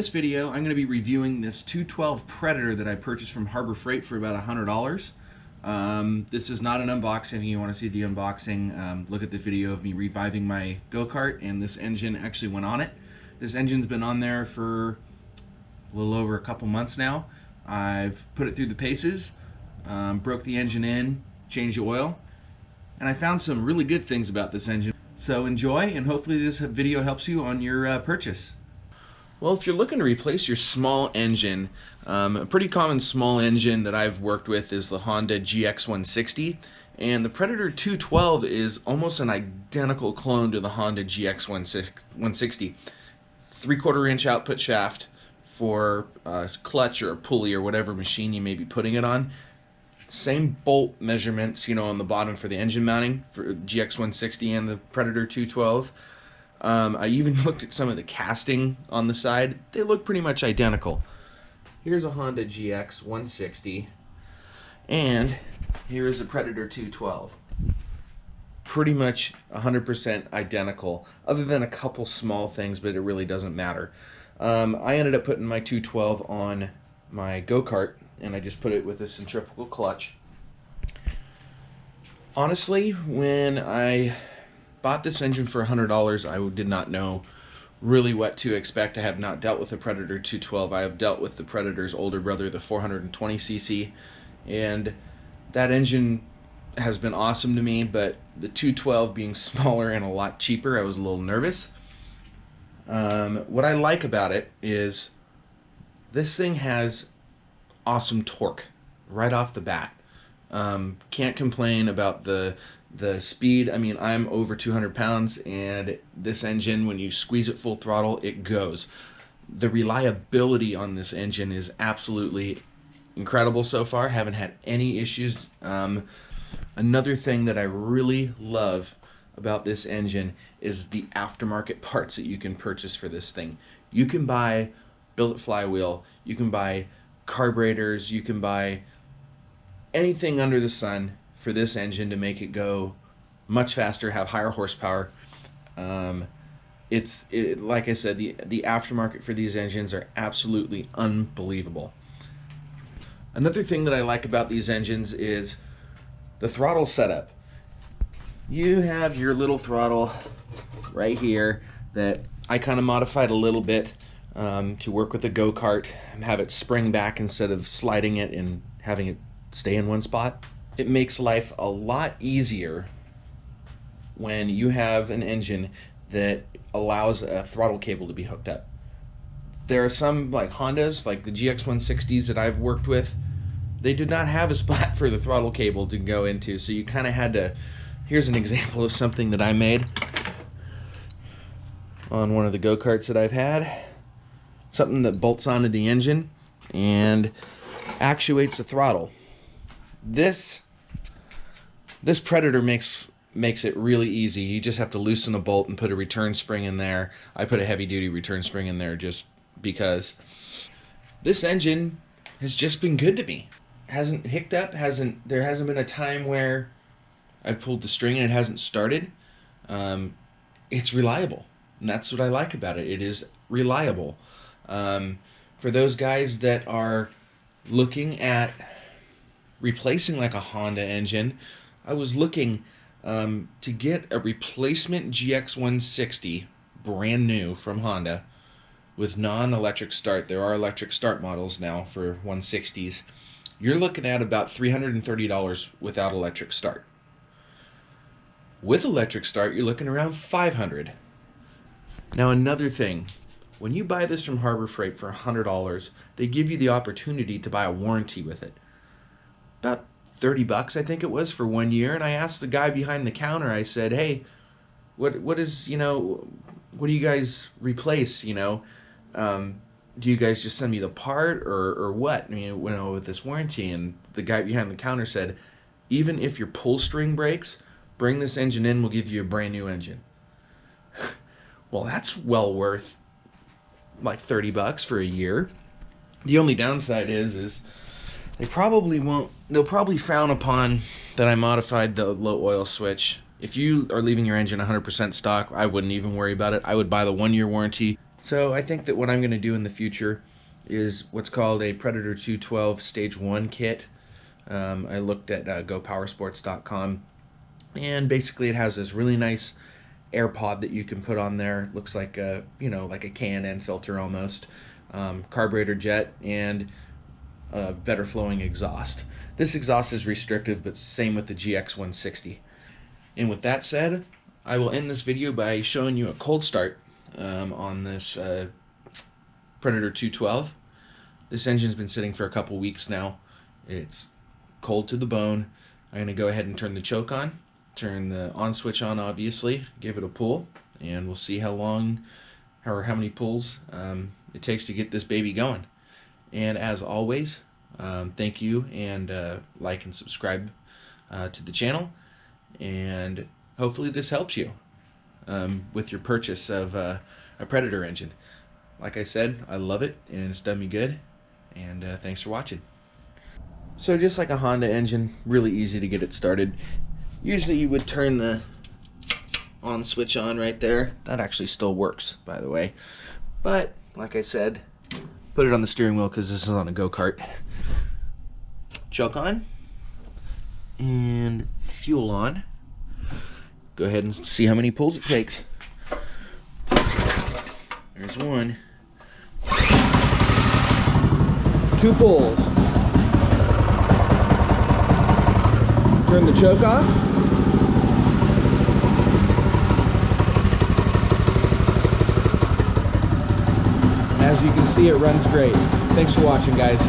this video, I'm going to be reviewing this 212 Predator that I purchased from Harbor Freight for about $100. This is not an unboxing. If you want to see the unboxing, look at the video of me reviving my go-kart, and this engine actually went on it. This engine's been on there for a little over a couple months now. I've put it through the paces, broke the engine in, changed the oil, and I found some really good things about this engine. So enjoy, and hopefully this video helps you on your purchase. Well, if you're looking to replace your small engine, a pretty common small engine that I've worked with is the Honda GX160, and the Predator 212 is almost an identical clone to the Honda GX160. 3/4 inch output shaft for a clutch or a pulley or whatever machine you may be putting it on. Same bolt measurements, on the bottom for the engine mounting for GX160 and the Predator 212. I even looked at some of the casting on the side. They look pretty much identical. Here's a Honda GX160, and here's a Predator 212. Pretty much 100% identical, other than a couple small things, but it really doesn't matter. I ended up putting my 212 on my go-kart, and I just put it with a centrifugal clutch. Honestly, when I bought this engine for $100, I did not know really what to expect. I have not dealt with the Predator 212. I have dealt with the Predator's older brother, the 420cc, and that engine has been awesome to me, but the 212 being smaller and a lot cheaper, I was a little nervous. What I like about it is this thing has awesome torque right off the bat. Can't complain about the speed. I mean, I'm over 200 pounds, and this engine, when you squeeze it full throttle, it goes. The reliability on this engine is absolutely incredible so far. Haven't had any issues. Another thing that I really love about this engine is the aftermarket parts that you can purchase for this thing. You can buy billet flywheel, you can buy carburetors, you can buy anything under the sun for this engine to make it go much faster, have higher horsepower. Like I said, the aftermarket for these engines are absolutely unbelievable. Another thing that I like about these engines is the throttle setup. You have your little throttle right here that I kind of modified a little bit to work with the go-kart, have it spring back instead of sliding it and having it stay in one spot. It makes life a lot easier when you have an engine that allows a throttle cable to be hooked up. There are some, like Hondas, like the GX160s that I've worked with, they did not have a spot for the throttle cable to go into, so you kind of had to. Here's an example of something that I made on one of the go-karts that I've had. Something that bolts onto the engine and actuates the throttle. This Predator makes it really easy. You just have to loosen a bolt and put a return spring in there. I put a heavy-duty return spring in there just because. This engine has just been good to me. Hasn't hicked up. There hasn't been a time where I've pulled the string and it hasn't started. It's reliable, and that's what I like about it. It is reliable. For those guys that are looking at replacing like a Honda engine, I was looking to get a replacement GX160 brand new from Honda with non-electric start. There are electric start models now for 160s. You're looking at about $330 without electric start. With electric start, you're looking around $500. Now, another thing, when you buy this from Harbor Freight for $100, they give you the opportunity to buy a warranty with it. About $30, I think it was, for 1 year. And I asked the guy behind the counter, I said, hey, what do you guys replace, do you guys just send me the part or what? With this warranty. And the guy behind the counter said, even if your pull string breaks, bring this engine in, we'll give you a brand new engine. Well, that's well worth like $30 for a year. The only downside is they'll probably frown upon that I modified the low oil switch. If you are leaving your engine 100% stock, I wouldn't even worry about it. I would buy the 1 year warranty, So I think that what I'm going to do in the future is what's called a Predator 212 Stage 1 kit. I looked at gopowersports.com, and basically it has this really nice air pod that you can put on there. Looks like a, like a K&N filter almost. Carburetor jet and better flowing exhaust. This exhaust is restrictive, but same with the GX160. And with that said, I will end this video by showing you a cold start on this Predator 212. This engine's been sitting for a couple weeks now. It's cold to the bone. I'm going to go ahead and turn the choke on, turn the on switch on, obviously, give it a pull, and we'll see how long or how many pulls it takes to get this baby going. And as always, thank you, and like and subscribe to the channel, and hopefully this helps you with your purchase of a Predator engine. Like I said, I love it, and it's done me good, and thanks for watching. So just like a Honda engine, really easy to get it started. Usually you would turn the on switch on right there. That actually still works, by the way. But like I said, put it on the steering wheel because this is on a go-kart. Choke on and fuel on. Go ahead and see how many pulls it takes. There's one. 2 pulls. Turn the choke off. As you can see, it runs great. Thanks for watching, guys.